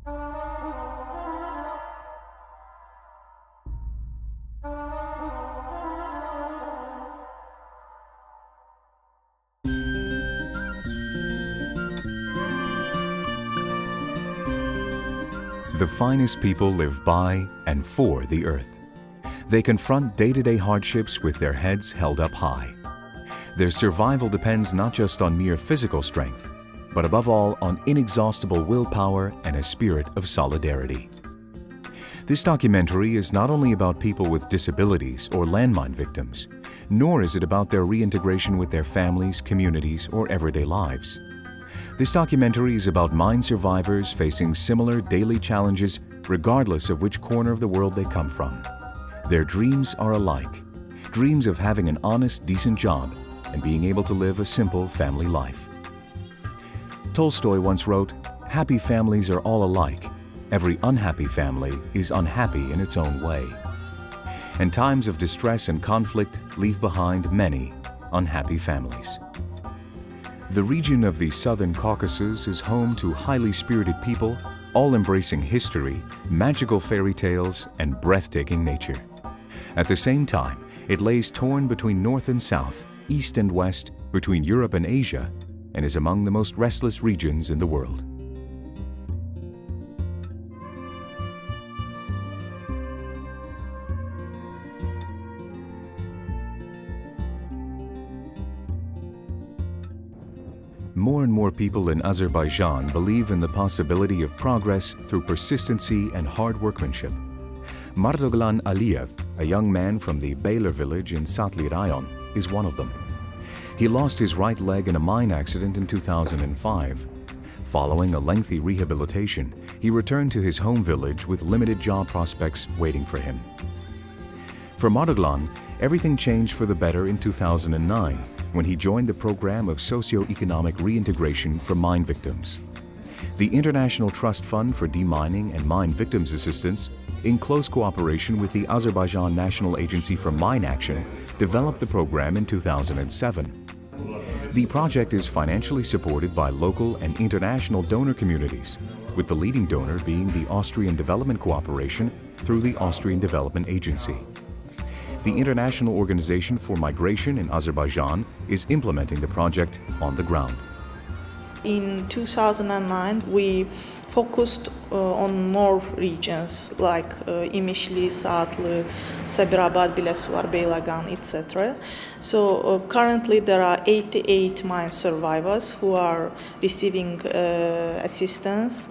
The finest people live by and for the earth. They confront day-to-day hardships with their heads held up high. Their survival depends not just on mere physical strength, but above all on inexhaustible willpower and a spirit of solidarity. This documentary is not only about people with disabilities or landmine victims, nor is it about their reintegration with their families, communities, or everyday lives. This documentary is about mine survivors facing similar daily challenges regardless of which corner of the world they come from. Their dreams are alike, dreams of having an honest, decent job and being able to live a simple family life. Tolstoy once wrote, "Happy families are all alike. Every unhappy family is unhappy in its own way." And times of distress and conflict leave behind many unhappy families. The region of the Southern Caucasus is home to highly spirited people, all embracing history, magical fairy tales, and breathtaking nature. At the same time, it lays torn between north and south, east and west, between Europe and Asia, and is among the most restless regions in the world. More and more people in Azerbaijan believe in the possibility of progress through persistency and hard workmanship. Mardoglan Aliyev, a young man from the Beyler village in Satli Rayon, is one of them. He lost his right leg in a mine accident in 2005. Following a lengthy rehabilitation, he returned to his home village with limited job prospects waiting for him. For Mardoglan, everything changed for the better in 2009 when he joined the program of socio-economic reintegration for mine victims. The International Trust Fund for Demining and Mine Victims Assistance, in close cooperation with the Azerbaijan National Agency for Mine Action, developed the program in 2007. The project is financially supported by local and international donor communities, with the leading donor being the Austrian Development Cooperation through the Austrian Development Agency. The International Organization for Migration in Azerbaijan is implementing the project on the ground. In 2009, we focused on more regions like İmişli, Saatlı, Sabirabad, Bilesuvar, Beylagan, etc. So currently there are 88 mine survivors who are receiving assistance.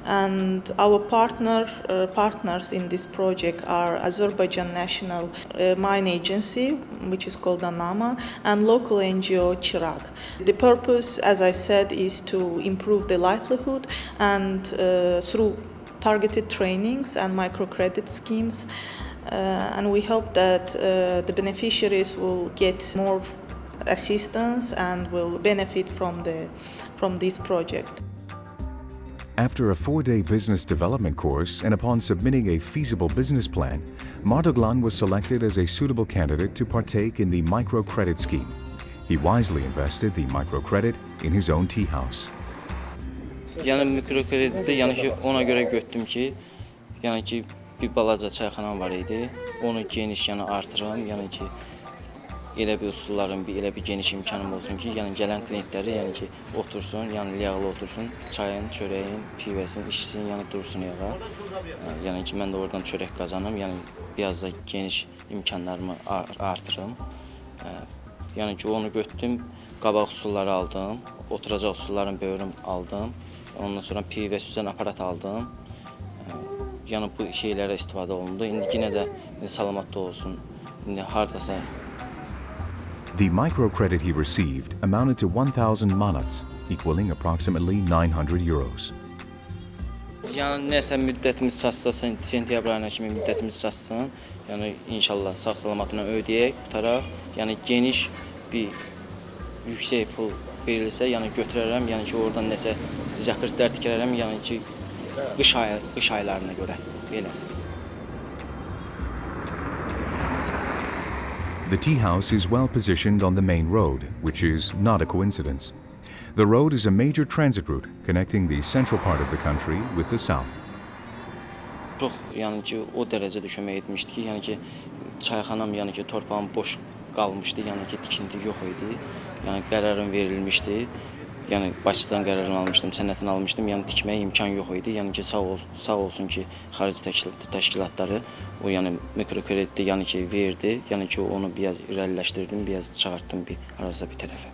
And our partners in this project are Azerbaijan National Mine Agency, which is called ANAMA, and local NGO Chirag. The purpose, as I said, is to improve the livelihood and through targeted trainings and microcredit schemes. And we hope that the beneficiaries will get more assistance and will benefit from this project. After a 4-day business development course and upon submitting a feasible business plan, Mardoglan was selected as a suitable candidate to partake in the microcredit scheme. He wisely invested the microcredit in his own tea house. Yəni mikrokrediti ona görə götürdüm ki, bir balaca çayxanam var idi. Onu geniş artırım, elə bir üsulların, elə bir geniş imkanım olsun ki, gələn klientləri otursun, liyaqlı otursun, çayın, çörəyin, pivəsin, içsin, dursun yağa. Mən də oradan çörək qazanım, biraz da geniş imkanlarımı artırım. Onu götürdüm, qabaq üsulları aldım, oturacaq üsulların böyrüm aldım. Ondan sonra pivə süzən aparat aldım. Bu şeylərə istifadə olundu. İndi yenə də salamatda olsun, indi hardasa. The microcredit he received amounted to 1,000 manats, equaling approximately 900 euros. Nəsə müddətimiz çatsın, sentyabr ayına kimi müddətimiz çatsın. İnşallah sağ-salamatla ödəyək, qutaraq. Geniş bir yüksək pul verilsə, götürərəm, oradan nəsə zəkirtlər tikərəm, qış aylarına görə belə. The tea house is well positioned on the main road, which is not a coincidence. The road is a major transit route connecting the central part of the country with the south. Çox, yəni ki, o dərəcədə kömək etmişdi ki, yəni ki, çayxanam, yəni ki, torpağım boş qalmışdı, yəni ki, tikinti yox idi. Yəni qərarım verilmişdi. Yəni Bakıdan qərarını almışdım, sənədini almışdım. Yəni tikməyə imkan yox idi. Yəni ki, sağ olsun ki, xarici təşkilatları o yəni mikrokrediti yəni ki, verdi. Yəni ki, onu biraz irəliləşdirdim, biraz çağırtdım bir harasa bir tərəfə.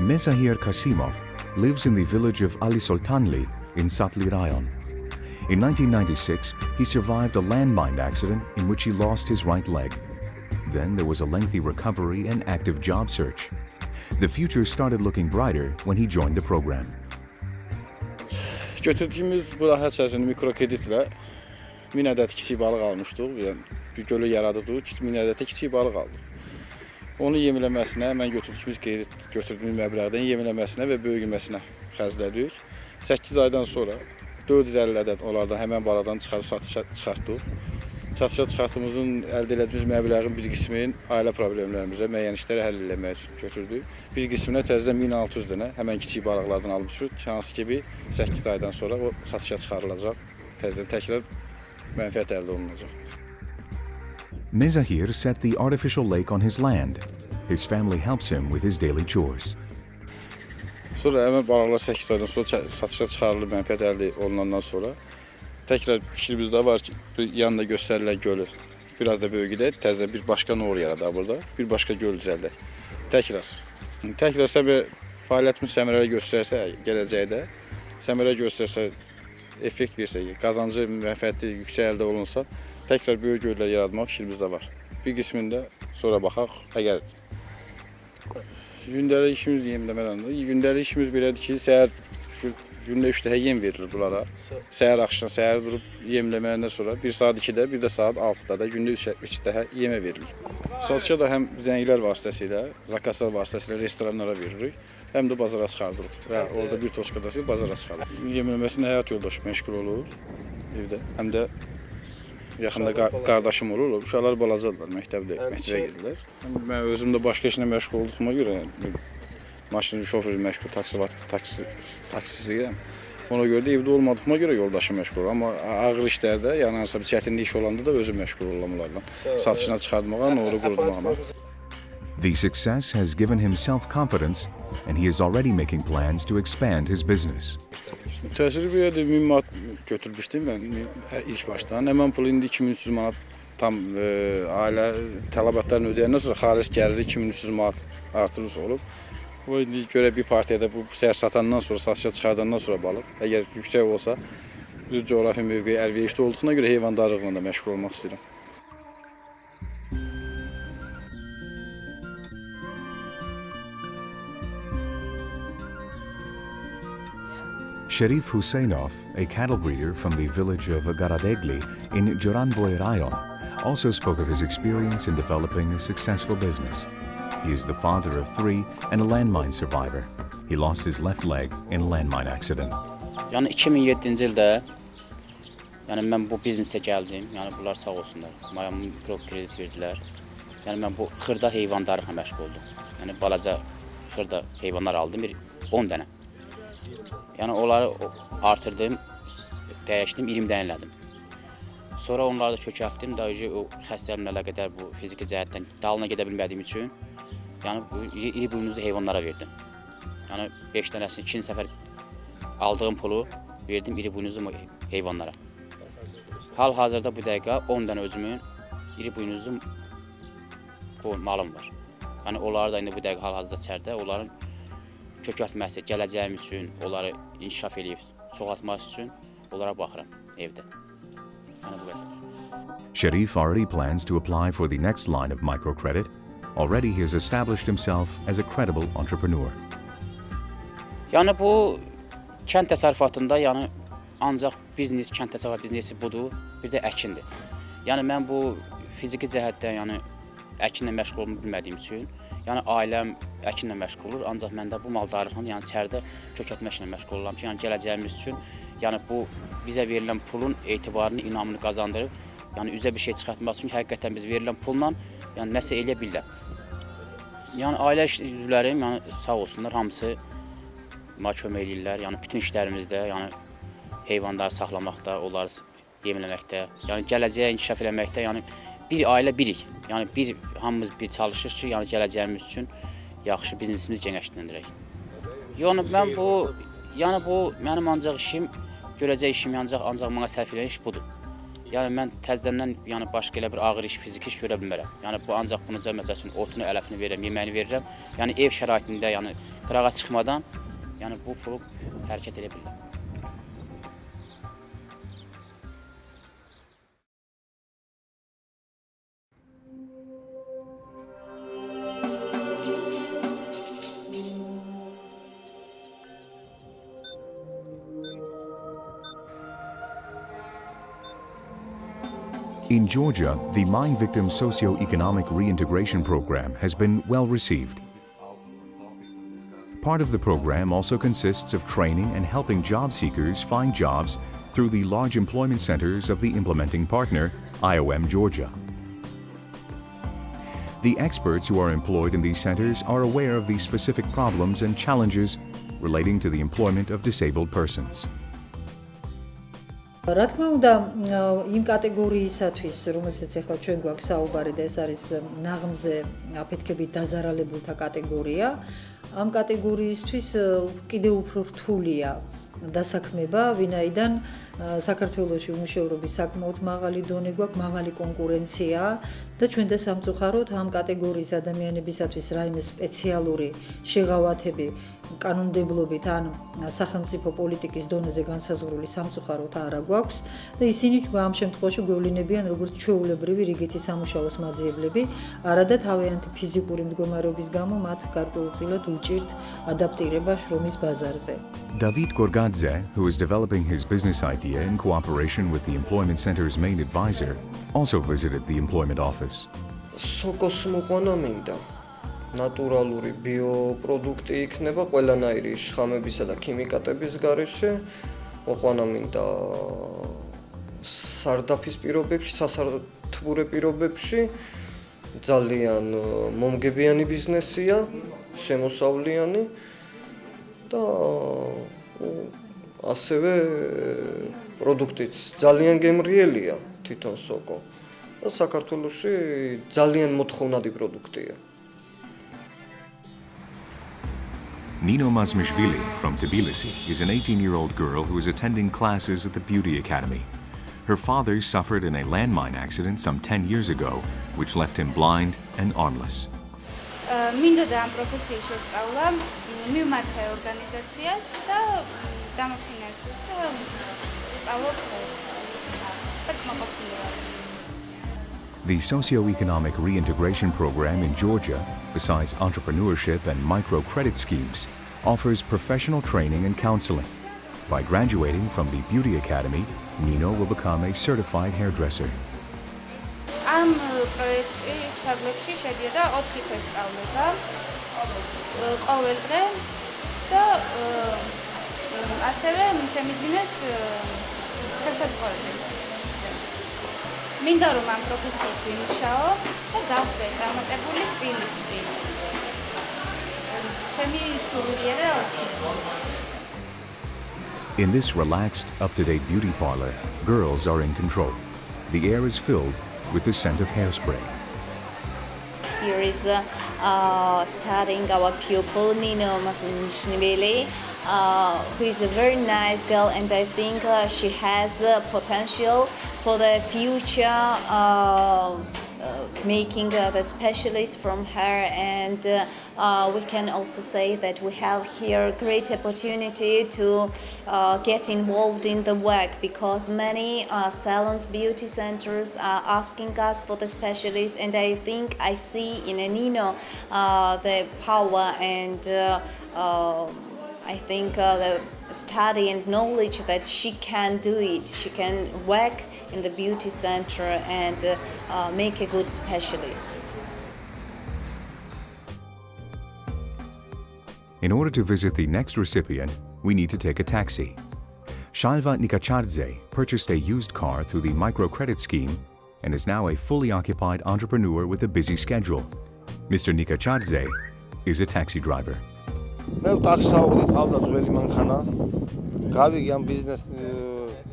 Mezahir Kasimov lives in the village of Ali Sultanli in Satli Rayon. In 1996, he survived a landmine accident in which he lost his right leg. Then there was a lengthy recovery and active job search. The future started looking brighter when he joined the program. Götürdüyümüz bu layihə içərisində mikrokreditlə 1000 ədəd kiçik balıq almışdıq. Yəni bir gölü yaradırdıq, 1000 ədəd kiçik balıq aldıq. Onu yemləməsinə, mən götürdüyümüz məbləğdən yemləməsinə və böyüməsinə xərclədik. 8 aydan sonra 450 ədəd onlardan həmən balıqdan çıxarıb satışa çıxartdıq. Satışa çıxartdığımızın əldə etdiyimiz məbləğin bir qismini ailə problemlərimizə, müəyyən işləri həll etmək üçün götürdük. Bir qisminə təzədən 1600 dənə həmən kiçik balıqlardan almışıq. Hansı ki, bir 8 aydan sonra o satışa çıxarılacaq. Təzədən təkrar mənfəət əldə olunacaq. Mezahir set the artificial lake on his land. His family helps him with his daily chores. Sonra həmən balıqlar 8 aydan sonra satışa çıxarılıb mənfəət əldə olunandan sonra təkrar fikrimizdə var ki, yanında göstərilən gölü biraz da böyüdək, təzə bir başqa nor yaradaq burada, bir başqa göl düzəldək. Təkrar fəaliyyətimiz səmərəli göstərsə, gələcəkdə səmərə göstərsə, effekt versə, qazancı, mənfəəti yüksək əldə olunsa, təkrar böyük göllər yaratmaq fikrimizdə var. Bir qismində sonra baxaq, əgər gündəlik işimiz yemləmələndə, gündəlik işimiz belədir ki, səhər gündə 3 dəfə yem verilir bunlara. Səhər axşam, səhər durub yemləmələndən sonra 1 saat 2-də, bir də saat 6-da da gündə 3 dəfə yemə verilir. Satışa da həm zənglər vasitəsilə, zakazlar vasitəsilə restoranlara veririk, həm də bazara çıxardırıq və orada bir toskadası bazara çıxardırıq. Yemləməsində həyat yoldaşı məşğul olur evdə, həm də yaxında qardaşım olur, uşaqlar balacadılar, məktəbdə gedirlər. Mən özüm də başqa işlə məşğul olduğuma görə, maşın şoförü məşğul, taksisiyəm. Ona görə də evdə olmadığıma görə yoldaşım məşğul olur. Amma ağır işlərdə, yəni hansısa bir çətinlik iş olanda da özüm məşğul oluram onlarla. Satışına çıxartmağa, noru qurutmağa. The success has given him self-confidence and he is already making plans to expand his business. Təsiri belədir, 1000 manat götürmüşdüm mən ilk başdan. Həmən pul indi 2300 manat tam ailə tələbatlarını ödəyəndən sonra xaric gəliri 2300 manat artırmış olub. Bu indi görə bir partiyada bu səhər satandan sonra, satışa çıxardandan sonra balıq, əgər yüksək olsa, düz coğrafi mövqeyi əlverişli olduğuna görə heyvandarlıqla da məşğul olmaq istəyirəm. Sherif Huseynov, a cattle breeder from the village of Garadegli in Juranboy Rayon, also spoke of his experience in developing a successful business. He is the father of 3 and a landmine survivor. He lost his left leg in a landmine accident. Yəni 2007-ci ildə mən bu biznesə gəldim. Yəni bunlar sağ olsunlar. Mənə mikrokredit verdilər. Yəni mən bu xırda heyvandarlıqla məşğul oldum. Yəni balaca xırda heyvanlar aldım, bir 10 dənə. Yəni onları artırdım, dəyişdim, 20 dənə elədim. Sonra onları da kökəltdim, daha o xəstələrimlə əlaqədar bu fiziki cəhətdən dalına gedə bilmədiyim üçün yəni bu iri buynuzlu heyvanlara verdim. Yəni 5 dənəsini 2 səfər aldığım pulu verdim iri buynuzlu heyvanlara. Hal-hazırda bu dəqiqə 10 dənə özümün iri buynuzlu malım var. Yəni onları da indi bu dəqiqə hal-hazırda içəridə, onların kökəltməsi, gələcəyim üçün, onları inkişaf edib çoxaltmaq üçün onlara baxıram evdə. Yəni bu qədər. Sherif already plans to apply for the next line of microcredit. Already he has established himself as a credible entrepreneur. Yəni bu kənd təsərrüfatında yəni ancaq biznes, kənd təsərrüfatı biznesi budur, bir də əkindir. Yəni mən bu fiziki cəhətdən yəni əkinlə məşğul olma bilmədiyim üçün, yəni ailəm əkinlə məşğul olur, ancaq mən də bu maldarlıqla, yəni içəridə kökəltməklə məşğul oluram ki, yəni gələcəyimiz üçün, yəni bu bizə verilən pulun etibarını, inamını qazandırıb yəni üzə bir şey çıxartmaq üçün həqiqətən biz verilən pulla yəni nəsə eləyə bilirlər. Yəni ailə üzvlərim yəni sağ olsunlar, hamısı mənə kömək edirlər. Yəni bütün işlərimizdə, yəni heyvanları saxlamaqda, onları yemləməkdə, yəni gələcəyə inkişaf eləməkdə, yəni bir ailə birik. Yəni hamımız bir çalışır ki, yəni gələcəyimiz üçün yaxşı biznesimizi genişləndirək. Yəni bu mənim ancaq işim, görəcək işim ancaq mənə sərf edən iş budur. Yəni mən təzədən başqa elə bir ağır iş, fiziki iş görə bilmərəm. Yəni bu ancaq bunca məsəl üçün otunu, ələfini verirəm, yeməyini verirəm. Yəni ev şəraitində, yəni qırağa çıxmadan, yəni bu pulu hərəkət edə bilirəm. In Georgia, the mine victim socio-economic reintegration program has been well received. Part of the program also consists of training and helping job seekers find jobs through the large employment centers of the implementing partner, IOM Georgia. The experts who are employed in these centers are aware of the specific problems and challenges relating to the employment of disabled persons. რა თქმა უნდა, იმ კატეგორიისათვის, რომელსაც ახლა ჩვენ გვაქვს საუბარი და ეს არის ნაღმზე აფეთქებით დაზარალებულთა კატეგორია, ამ კატეგორიისთვის კიდევ უფრო რთულია დასაქმება, ვინაიდან საქართველოში უმუშევრობის საკმაოდ მაღალი დონე გვაქვს, მაღალი კონკურენცია და ჩვენ და სამწუხაროდ ამ კატეგორიის ადამიანებისათვის რაიმე სპეციალური შეღავათები კანონმდებლობით ან სახელმწიფო პოლიტიკის დონეზე განსაზღვრული სამწუხაროდ არა გვაქვს და ისინი ამ შემთხვევაში გვევლინებიან როგორც ჩვეულებრივი რიგითი სამუშაოს მაძიებლები, არადა თავიანთი ფიზიკური მდგომარეობის გამო მათ გარკვეულწილად უჭირთ ადაპტირება შრომის ბაზარზე. David Gorgadze, who is developing his business idea in cooperation with the employment center's main advisor, also visited the employment office. Sokos მოყვანა მინდა. Naturaluri bioprodukti იქნება ყველანაირი შხამებისა და ქიმიკატების გარეშე. მოყვანა მინდა სარდაფის პირობებში, სასარგებლო პირობებში. ძალიან მომგებიანი ბიზნესია, შემოსავლიანი და ასევე პროდუქტიც ძალიან გემრიელია თვითონ სოკო. და საქართველოში ძალიან მოთხოვნადი პროდუქტია. Nino Mazmishvili from Tbilisi is an 18-year-old girl who is attending classes at the Beauty Academy. Her father suffered in a landmine accident some 10 years ago, which left him blind and armless. მინდოდა ამ პროფესიის შესწავლა, მივმართა ორგანიზაციას და დამაფინანსეს და სწავლობ ეს. The socio-economic reintegration program in Georgia, besides entrepreneurship and microcredit schemes, offers professional training and counseling. By graduating from the Beauty Academy, Nino will become a certified hairdresser. ამ პროექტის ფარგლებში შედიოდა 4 თვეს სწავლება ყოველდღე და ასევე შემიძინეს ხელსაწყოები. მინდა რომ ამ პროფესიით ვიმუშაო და გავხდე წარმატებული სტილისტი. ჩემი სურვილია და ოცნება. In this relaxed, up-to-date beauty parlor, girls are in control. The air is filled with the scent of hairspray. Here is starting our pupil Nino Mazmishvili, who is a very nice girl, and I think she has potential for the future, making the specialist from her, and we can also say that we have here great opportunity to get involved in the work, because many salons, beauty centers are asking us for the specialist, and I think I see in Nino the power and I think the study and knowledge that she can do it. She can work in the beauty center and make a good specialist. In order to visit the next recipient, we need to take a taxi. Shalva Nikachardze purchased a used car through the microcredit scheme and is now a fully occupied entrepreneur with a busy schedule. Mr. Nikachadze is a taxi driver. მე ტაქსაული ყავდა ძველი მანქანა. გავიგე ამ ბიზნეს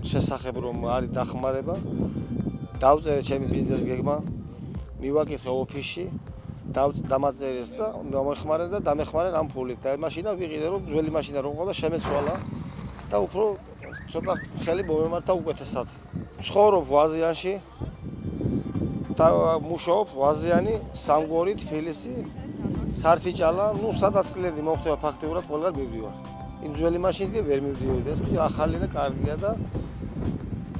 შესახებ რომ არის დახმარება. დავწერე ჩემი ბიზნეს გეგმა. მივაკითხე ოფისში. დამაწერეს და მომეხმარე და დამეხმარე ამ ფულით. და მაშინა ვიყიდე რომ ძველი მაშინა რომ ყავდა შემეცვალა და უფრო ცოტა ხელი მომემართა უკეთესად. ცხოვრობ ვაზიანში და მუშაობ ვაზიანი, სამგორი, თბილისი. სართიჭალა, ну, სადაც კლიენტი მოხდება ფაქტიურად ყველგან მივდივარ. იმ ძველი მაშინით ვერ მივდივოდი, ეს კი ახალი და კარგია და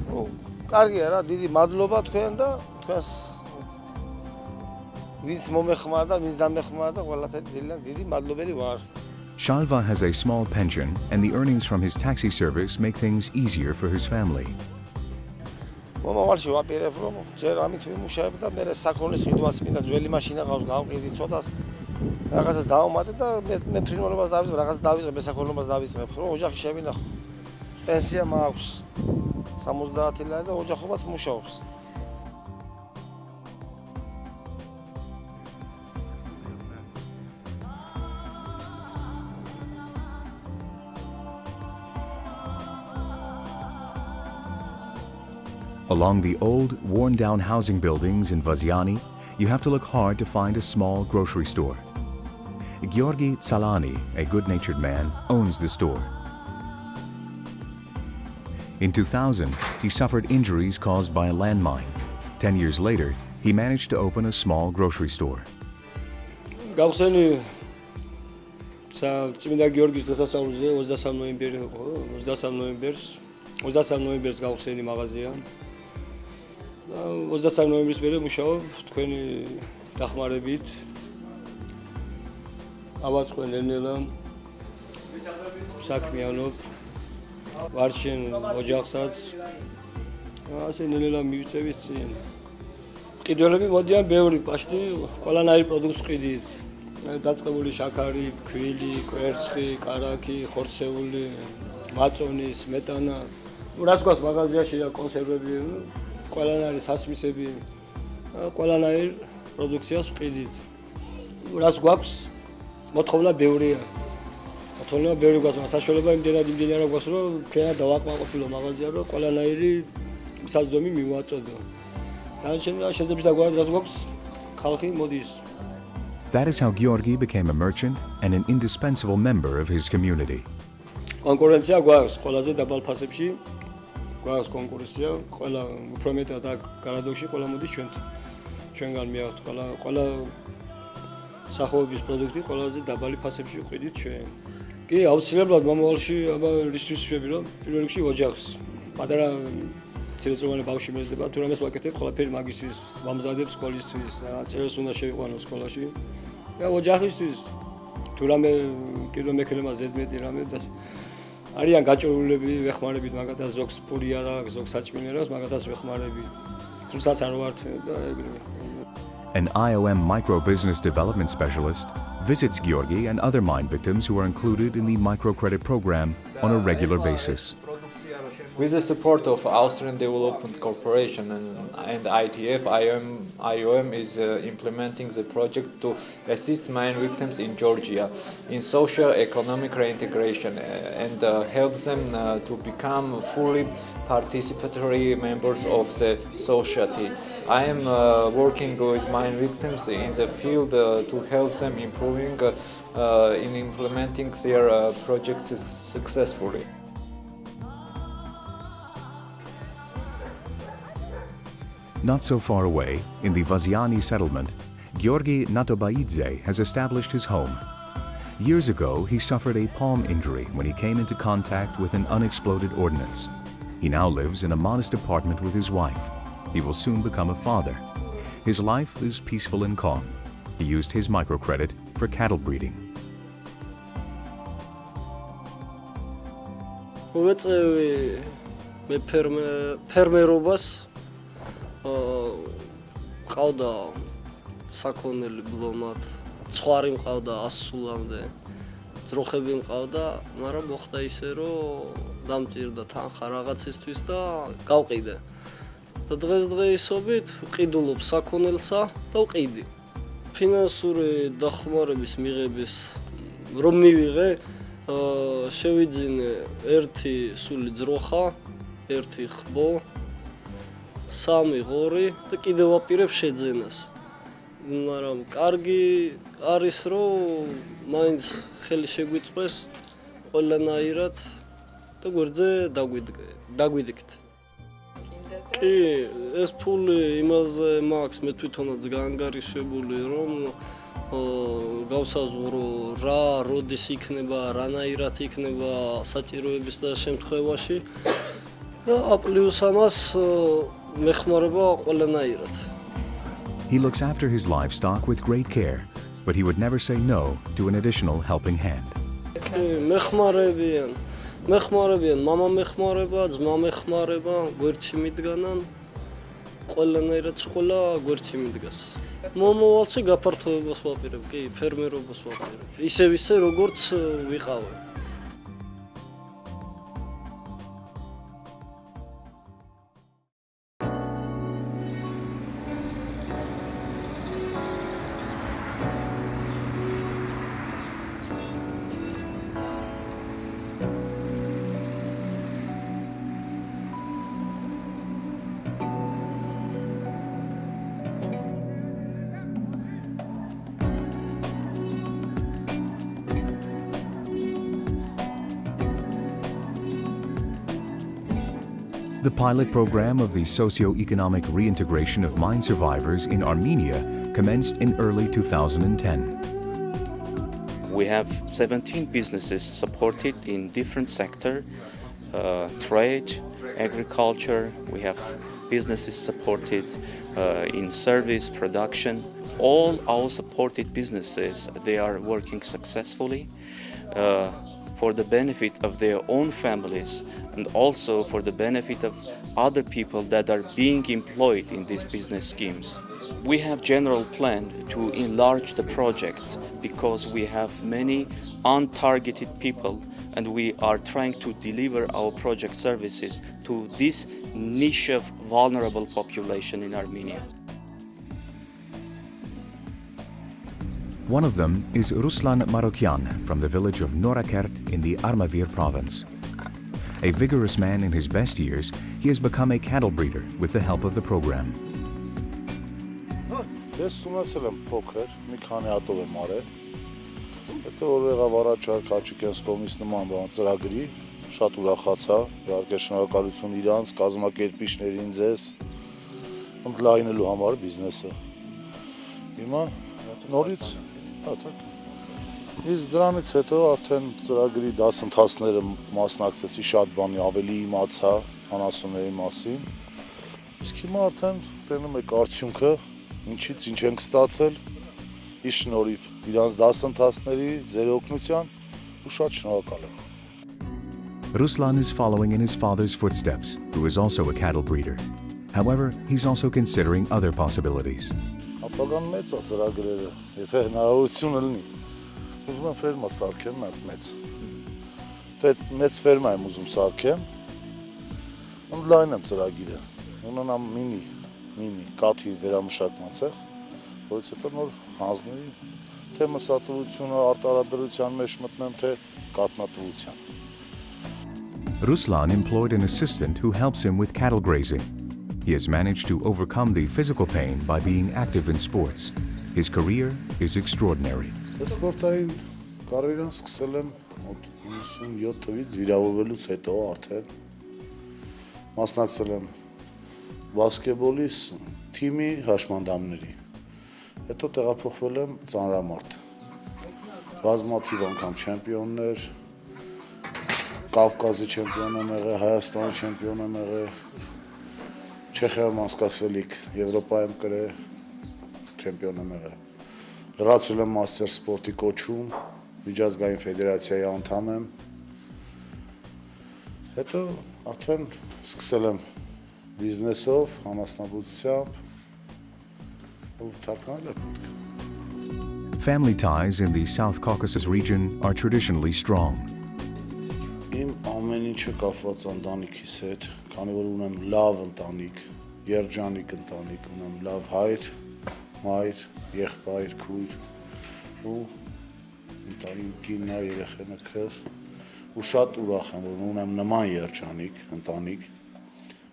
ну, კარგია რა, დიდი მადლობა თქვენ და თქვენს ვინც მომეხმარდა, ვინც დამეხმარდა, ყველაფერი დიდი მადლობელი ვარ. Shalva has a small pension, and the earnings from his taxi service make things easier for his family. მომავალში ვაპირებ რომ ჯერ ამით ვიმუშაებ და მე საქონლის ყიდვას მინდა ძველი მაშინა ყავს გავყიდი ცოტას რაღაცას დავუმატე და მე ფრინველობას დავიწყებ, რაღაცას დავიწყებ, მესაქონლობას დავიწყებ, რომ ოჯახი შევინახო. პენსია მაქვს 70 ლარი და ოჯახობაც მუშაობს. Along the old, worn-down housing buildings in Vaziani, you have to look hard to find a small grocery store. Georgi Tsalani, a good-natured man, owns the store. In 2000, he suffered injuries caused by a landmine. 10 years later, he managed to open a small grocery store. გავხსენი წმინდა გიორგის დღესასწაულზე 23 ნოემბერი იყო, 23 ნოემბერს გავხსენი მაღაზია. 23 ნოემბრის მერე მუშაობ თქვენი დახმარებით. ავაწყენ ნელ-ნელა საქმიანობ. ვარჩენ ოჯახსაც. ასე ნელ-ნელა მივიწევით წინ. ყიდველები მოდიან ბევრი პაშტი, ყველანაირი პროდუქტს ყიდით. დაწყებული შაქარი, ქვილი, კვერცხი, კარაქი, ხორცეული, მაწონი, სმეტანა. რაც გვაქვს მაღაზიაშია კონსერვები, ყველანაირი სასმისები, ყველანაირი პროდუქციას ვყიდით. რაც გვაქვს მოთხოვნა ბევრია. მოთხოვნა ბევრი გვაქვს, საშუალება იმდენად გვაქვს, რომ თენა დავაკმაყოფილო მაღაზია, რომ ყველანაირი საზომი მივაწოდო. დანარჩენია შეძებს დაგვარად რაც გვაქვს, ხალხი მოდის. That is how Georgi became a merchant and an indispensable member of his community. კონკურენცია გვაქვს ყველაზე დაბალ ფასებში. გვაქვს კონკურენცია, ყველა უფრო მეტად აქ გარადოში ყველა მოდის ჩვენგან მიახვთ, ყველა სახოების პროდუქტი ყველაზე დაბალი ფასებში ვყიდით ჩვენ. კი, აუცილებლად მომავალში აბა რისთვის შვები რომ პირველ რიგში ოჯახს. პატარა წელიწოვანი ბავშვი მეძდება, თუ რამეს ვაკეთებ, ყველაფერი მაგისთვის, ვამზადებ სკოლისთვის, წერილს უნდა შევიყვანო სკოლაში. და ოჯახისთვის თუ რამე კიდევ მექნება ზედმეტი რამე და არიან გაჭირულები, ვეხმარებით მაგათაც ზოგს პური არ აქვს, ზოგს საჭმელი არ აქვს, მაგათაც ვეხმარებით. თუმცაც არ ვართ და ეგრევე. An IOM micro-business development specialist visits Georgi and other mine victims who are included in the microcredit program on a regular basis. With the support of Austrian Development Cooperation and ITF, IOM is implementing the project to assist mine victims in Georgia in socio-economic reintegration and help them to become fully participatory members of the society. I am working with mine victims in the field to help them improving in implementing their projects successfully. Not so far away, in the Vaziani settlement, Georgi Natobaidze has established his home. Years ago, he suffered a palm injury when he came into contact with an unexploded ordnance. He now lives in a modest apartment with his wife. He will soon become a father. His life is peaceful and calm. He used his microcredit for cattle breeding. ყავდა საქონელი ბლომად, ცხვარი მყავდა 100 სულამდე, ძროხები მყავდა, მაგრამ მოხდა ისე, რომ დამჭირდა თანხა რაღაცისთვის და გავყიდე. და დღესდღეობით ვყიდულობ საქონელსა და ვყიდი. ფინანსური დახმარების მიღების რომ მივიღე, შევიძინე ერთი სული ძროხა, ერთი ხბო, სამი ღორი და კიდევ ვაპირებ შეძენას. მაგრამ კარგი არის, რომ მაინც ხელი შეგვიწყვეს ყველანაირად და გვერდზე დაგვიდგეთ. კი, ეს ფული იმაზე მაქვს მე თვითონაც გაანგარიშებული, რომ გავსაზღვრო რა, როდის იქნება, რანაირად იქნება საჭიროების და შემთხვევაში და პლუს ამას მეხმარება ყველანაირად. He looks after his livestock with great care, but he would never say no to an additional helping hand. მეხმარებიან, მამა მეხმარება, ძმა მეხმარება, გვერდში მიდგანან, ყველანაირად ყველა გვერდში მიდგას. მომავალში გაფართოებას ვაპირებ, კი, ფერმერობას ვაპირებ. ისე როგორც ვიყავი. The pilot program of the socio-economic reintegration of mine survivors in Armenia commenced in early 2010. We have 17 businesses supported in different sectors, trade, agriculture. We have businesses supported in service, production. All our supported businesses, they are working successfully for the benefit of their own families and also for the benefit of other people that are being employed in these business schemes. We have general plan to enlarge the project because we have many untargeted people and we are trying to deliver our project services to this niche of vulnerable population in Armenia. One of them is Ruslan Marokyan from the village of Norakert in the Armavir province. A vigorous man in his best years, he has become a cattle breeder with the help of the program. Ես ունեցել եմ փոքր, մի քանի հատով եմ արել։ Հետո որ եղավ առաջարկ Աչիկենս կողմից նման բան ծրագրի, շատ ուրախացա, իհարկե շնորհակալություն իրանց, կազմակերպիչներին ձեզ, ընդլայնելու համար բիզնեսը։ Հիմա նորից Իսկ դրանից հետո արդեն ծրագրի դասընթացները մասնակցեցի, շատ բանի ավելի իմացա անասունների մասին։ Իսկ հիմա արդեն տենում եք արդյունքը, ինչից ինչ ենք ստացել, իր շնորհիվ իրանց դասընթացների, ձեր օգնության ու շատ շնորհակալ եմ։ Ruslan is following in his father's footsteps, who is also a cattle breeder. However, he's also considering other possibilities. Ապագան մեծ է ծրագրերը, եթե հնարավորություն լինի։ Ուզում եմ ֆերմա սարքեմ, մեծ ֆերմա եմ ուզում սարքեմ, ընդլայնեմ ծրագիրը, ունենամ մինի կաթի վերամշակման ցեղ, որից հետո նոր հանձնի, թե մսատվությունը արտարադրության մեջ մտնեմ, թե կատնատվության։ Ruslan employed an assistant who helps him with cattle grazing. He has managed to overcome the physical pain by being active in sports. His career is extraordinary. Սպորտային կարիերան սկսել եմ 97 թվականից վիրավորվելուց հետո արդեն մասնակցել եմ բասկետբոլի թիմի հաշմանդամների։ Հետո տեղափոխվել եմ ծանրամարտ։ Բազմաթիվ անգամ չեմպիոններ, Կավկազի չեմպիոն եմ եղել, Հայաստանի չեմպիոն եմ եղել, Չեխիայում անցկացվելիք, Եվրոպայում կրել, չեմպիոն եմ եղել։ Լրացել եմ մաստեր սպորտի կոչում, միջազգային ֆեդերացիայի անդամ եմ։ Հետո արդեն սկսել եմ բիզնեսով, անասնաբուծությամբ ու թարգմանել եմ։ Family ties in the South Caucasus region are traditionally strong. Իմ ամեն ինչը կապված ընտանիքիս հետ, քանի որ ունեմ լավ ընտանիք, երջանիկ ընտանիք ունեմ, լավ հայր, մայր, եղբայր, քույր ու ընտանիք կինն է, երեխեները քրս ու շատ ուրախ եմ, որ ունեմ նման երջանիկ ընտանիք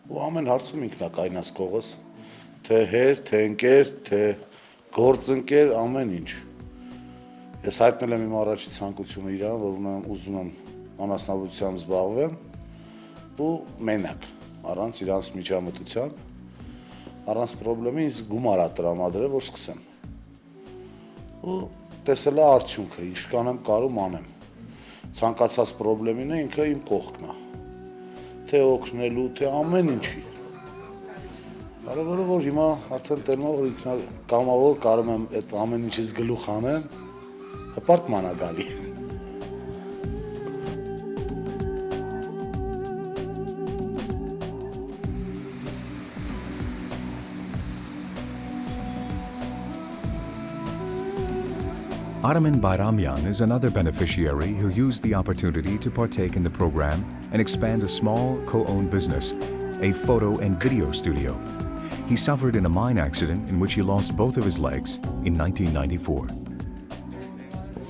ու ամեն հարցում ինքն է կայնած կողս, թե հեր, թե ընկեր, թե գործընկեր, ամեն ինչ։ Ես հայտնել եմ իմ առաջի ցանկությունը իրան, որ ուզում եմ անասնաբուծությամբ զբաղվեմ ու մենակ, առանց իրանց միջամտությամբ, առանց պրոբլեմի ինձ գումար է տրամադրել, որ սկսեմ։ Ու տեսել է արդյունքը, ինչ կանեմ կարում անեմ։ Ցանկացած պրոբլեմին է ինքը իմ կողքն է։ Թե օգնելու, թե ամեն ինչի։ Կարևորը որ հիմա արդեն տերում է, որ ինքնա կամավոր կարում եմ այդ ամեն ինչից գլուխ անեմ, հպարտ մանա գալի։ Armen Bayramyan is another beneficiary who used the opportunity to partake in the program and expand a small, co-owned business, a photo and video studio. He suffered in a mine accident in which he lost both of his legs in 1994.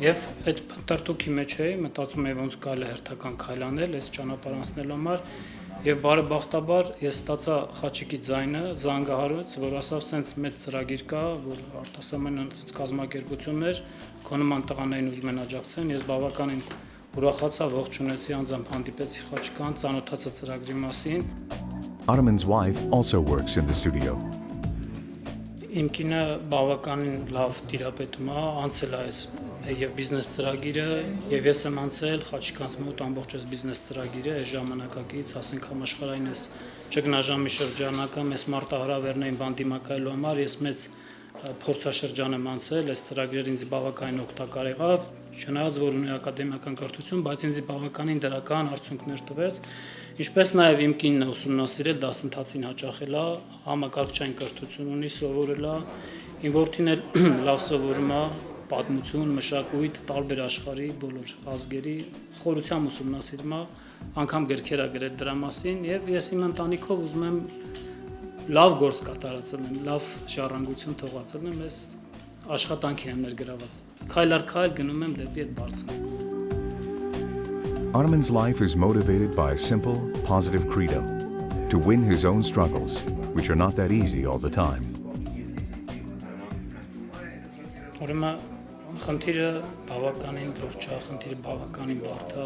Եվ այդ փնտրտուքի մեջ էի, մտածում էի ոնց կարելի է հերթական քայլ անել, այս ճանապարհ անցնելու համար, եւ բարեբախտաբար ես ստացա Խաչիկի ձայնը զանգահարից, որ ասավ սենց մեծ ծրագիր կա, որ արտասահմանյան կազմակերպություններ քո նման տղաներին ուզում են աջակցեն, ես բավականին ուրախացա, ողջունեցի, անձամբ հանդիպեցի Խաչիկան, ծանոթացա ծրագրի մասին. Armen's wife also works in the studio. Իմ կինը բավականին լավ տիրապետում է, անցել է այս եւ բիզնես ծրագիրը եւ ես եմ անցել Խաչիկանց մոտ ամբողջ այս բիզնես ծրագիրը այս ժամանակակից, ասենք համաշխարհային այս ճգնաժամի շրջանակը մեծ մարտահրավերներին բանդիմակայելու համար ես մեծ փորձաշրջան եմ անցել, այս ծրագիրը ինձ բավականին օգտակար եղավ, չնայած որ ունի ակադեմիական կրթություն, բայց ինձ բավականին դրական արդյունքներ տվեց, ինչպես նաև իմ կինն է ուսումնասիրել, դասընթացին հաճախել է, համակարգչային կրթություն ունի, սովորել է, իմ որդին էլ լավ սովորում է, պատմություն, մշակույթ, տարբեր աշխարհի բոլոր ազգերի խորությամբ ուսումնասիրում է, անգամ գրքեր է գրել դրա մասին եւ ես իմ ընտանիքով ուզում եմ լավ գործ կատարածել եմ, լավ ժառանգություն թողածել եմ, ես աշխատանքին եմ ներգրաված։ Քայլ առ քայլ գնում եմ դեպի այդ բարձր։ Armen's life is motivated by a simple, positive credo: to win his own struggles, which are not that easy all the time. Ուրեմն խնդիրը բավականին լուրջ է, խնդիրը բավականին բարդ է։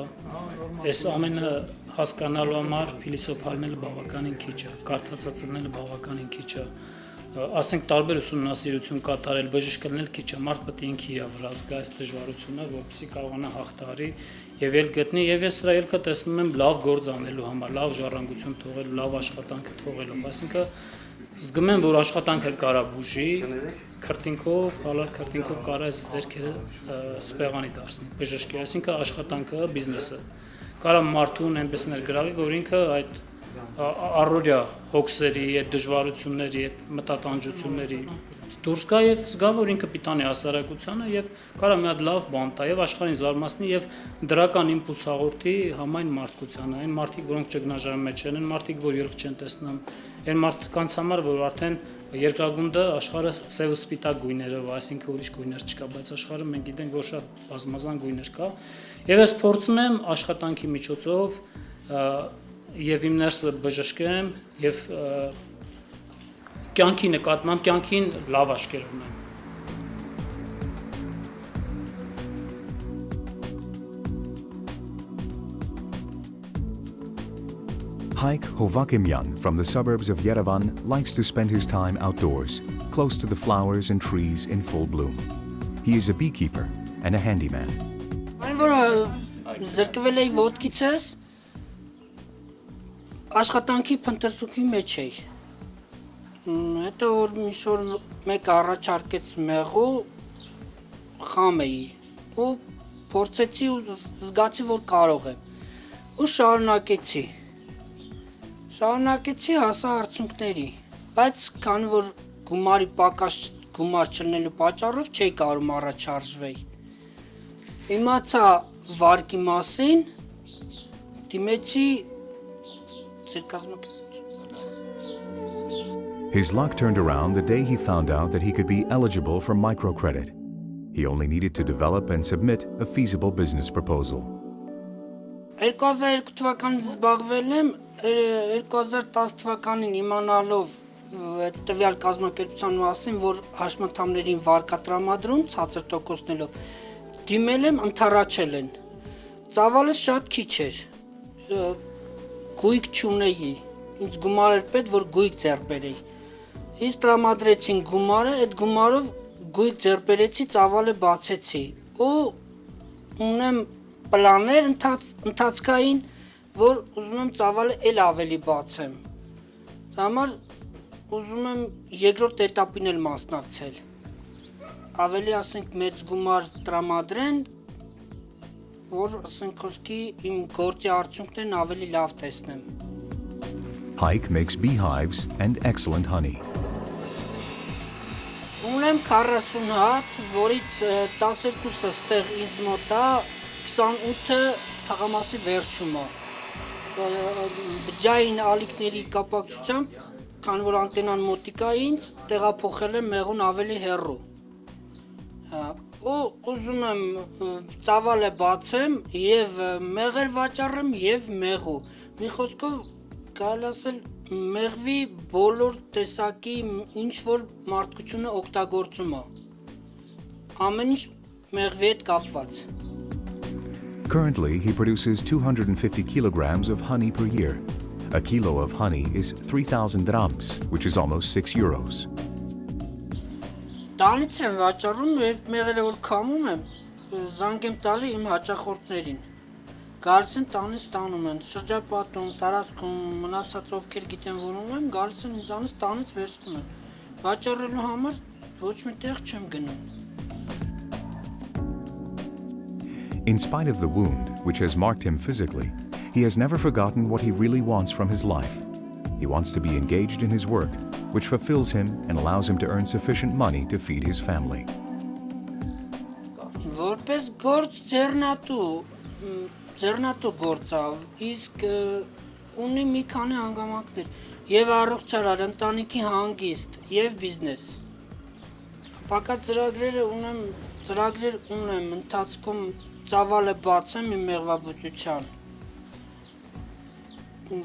Այս ամենը հասկանալու համար փիլիսոփալնելը բավականին քիչ է, կարդացածելնելը բավականին քիչ է։ Ասենք տարբեր ուսումնասիրություն կատարել, բժիշկ լինել քիչ է, մարդ պետք է ինքը իր վրա զգա այս դժվարությունը, որպեսզի կարողանա հաղթահարի եւ ել գտնի, եւ ես սրա ելքը տեսնում եմ լավ գործ անելու համար, լավ ժառանգություն թողելու, լավ աշխատանք թողելու, այսինքն զգում եմ, որ աշխատանքը կարա բուժի, քրտինքով, հալալ քրտինքով կարա այս դերքերը սպեղանի դարձնի, բժշկի, այսինքն աշխատանքը, բիզնեսը կարա մարդուն այնպես ներգրավի, որ ինքը այդ առօրյա հոգսերի, այդ դժվարությունների, այդ մտատանջությունների դուրս գա եւ զգա, որ ինքը պիտանի հասարակությանը եւ կարա մի հատ լավ բան տա եւ աշխարհին զարմացնի եւ դրական իմպուլս հաղորդի համայն մարդկությանը, այն մարդիկ, որոնք ճգնաժամի մեջ են, այն մարդիկ, որ երբ չեն տեսնում, այն մարդկանց համար, որ արդեն երկրագունդը աշխարհը սև սպիտակ գույներով, այսինքն ուրիշ գույներ չկա, բայց աշխարհը մենք գիտենք, որ շատ բազմազան գույներ կա եւ ես փորձում եմ աշխատանքի միջոցով եւ իմ ներսը բժշկեմ եւ կյանքի նկատմամբ կյանքին լավ աչքեր ունեմ։ Haik Hovakimyan from the suburbs of Yerevan likes to spend his time outdoors, close to the flowers and trees in full bloom. He is a beekeeper and a handyman. Զրկվել էի ոտքիցս, աշխատանքի փնտրտուքի մեջ էի։ Հետո որ միշոր մեկ առաջարկեց մեղու, խամ էի, ու փորձեցի ու զգացի, որ կարող եմ, ու շարունակեցի հասա արդյունքների, բայց քանի որ գումարի պակաս գումար չլինելու պատճառով չէի կարում առաջարժվել։ Իմացա վարկի մասին, դիմեցի ձեր կազմակերպություն։ His luck turned around the day he found out that he could be eligible for microcredit. He only needed to develop and submit a feasible business proposal. 2002 թվականից զբաղվել եմ, 2010 թվականին իմանալով տվյալ կազմակերպության մասին, որ հաշմանդամներին վարկա տրամադրում ցածր տոկոսներով, դիմել եմ, ընդառաջել են։ Ծավալը շատ քիչ էր։ Գույք չունեի։ Ինձ գումար էր պետք, որ գույք ձեռք բերեի։ Ինձ տրամադրեցին գումարը, այդ գումարով գույք ձեռք բերեցի, ծավալը բացեցի։ Ու ունեմ պլաններ ընթացքային, որ ուզում եմ ծավալը էլ ավելի բացեմ։ Դա համար ուզում եմ երկրորդ էտապին էլ մասնակցել։ Ավելի ասենք մեծ գումար տրամադրեն, որ ասենք խոսքի իմ գործի արդյունքներն ավելի լավ տեսնեմ։ Hike makes beehives and excellent honey. Ունեմ 40 հատ, որից 12-ը ստեղ ինձ մոտ է, 28-ը թաղամասի վերջում է։ Բջջային ալիքների կապակցությամբ, քանի որ անտենան մոտիկ է ինձ, տեղափոխել եմ մեղուն ավելի հեռու։ Ու ուզում եմ ծավալը բացեմ եւ մեղր վաճառեմ եւ մեղու։ Մի խոսքով կարելի ասել մեղվի բոլոր տեսակի ինչ որ մարդկությունը օգտագործում է։ Ամեն ինչ մեղվի հետ կապված։ Currently, he produces 250 kilograms of honey per year. A kilo of honey is 3,000 drams, which is almost 6 euros. Տանից եմ վաճառում եւ մեղրը որ քամում եմ, զանգ եմ տալի իմ հաճախորդներին։ Գալիս են տանից տանում են, շրջապատում, տարածքում մնացած ովքեր գիտեն որ ունեմ, գալիս են ինձանից տանից վերցնում են։ Վաճառելու համար ոչ մի տեղ չեմ գնում։ In spite of the wound, which has marked him physically, he has never forgotten what he really wants from his life. He wants to be engaged in his work, which fulfills him and allows him to earn sufficient money to feed his family. Որպես գործ ձեռնատու գործ է, իսկ ունի մի քանի հանգամանքներ, եւ առողջարար, ընտանիքի հանգիստ, եւ բիզնես։ Պակաս ծրագրեր ունեմ ընթացքում ծավալը բացեմ իմ մեղվաբուծության։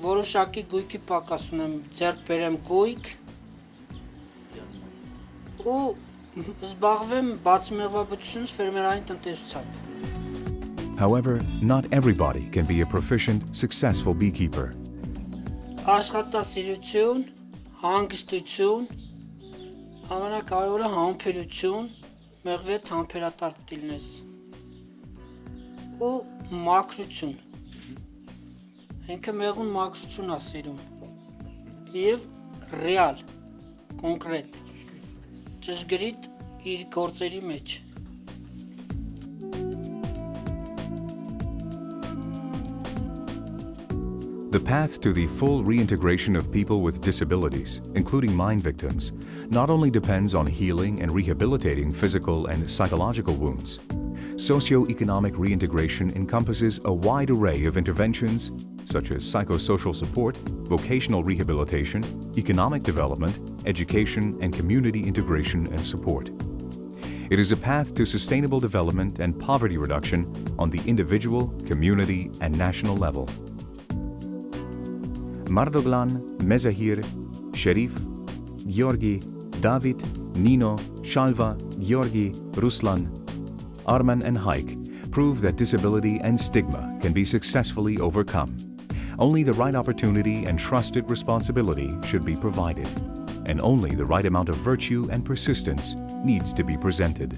Որոշակի գույքի պակաս ունեմ, ձեռք բերեմ գույք ու զբաղվեմ բաց մեղվաբուծությունից ֆերմերային տնտեսությամբ։ However, not everybody can be a proficient, successful beekeeper. Աշխատասիրություն, հանգստություն, ամենակարևորը համբերություն, մեղվի հետ համբերատար դիլնես ու մաքրություն։ Ինքը մեղուն մաքրություն է սիրում եւ ռեալ, կոնկրետ, ճշգրիտ իր գործերի մեջ։ The path to the full reintegration of people with disabilities, including mine victims, not only depends on healing and rehabilitating physical and psychological wounds. Socio-economic reintegration encompasses a wide array of interventions such as psychosocial support, vocational rehabilitation, economic development, education, and community integration and support. It is a path to sustainable development and poverty reduction on the individual, community, and national level. Mardoglan, Mezahir, Sherif, Georgi, David, Nino, Shalva, Georgi, Ruslan, Arman and Haik prove that disability and stigma can be successfully overcome. Only the right opportunity and trusted responsibility should be provided, and only the right amount of virtue and persistence needs to be presented.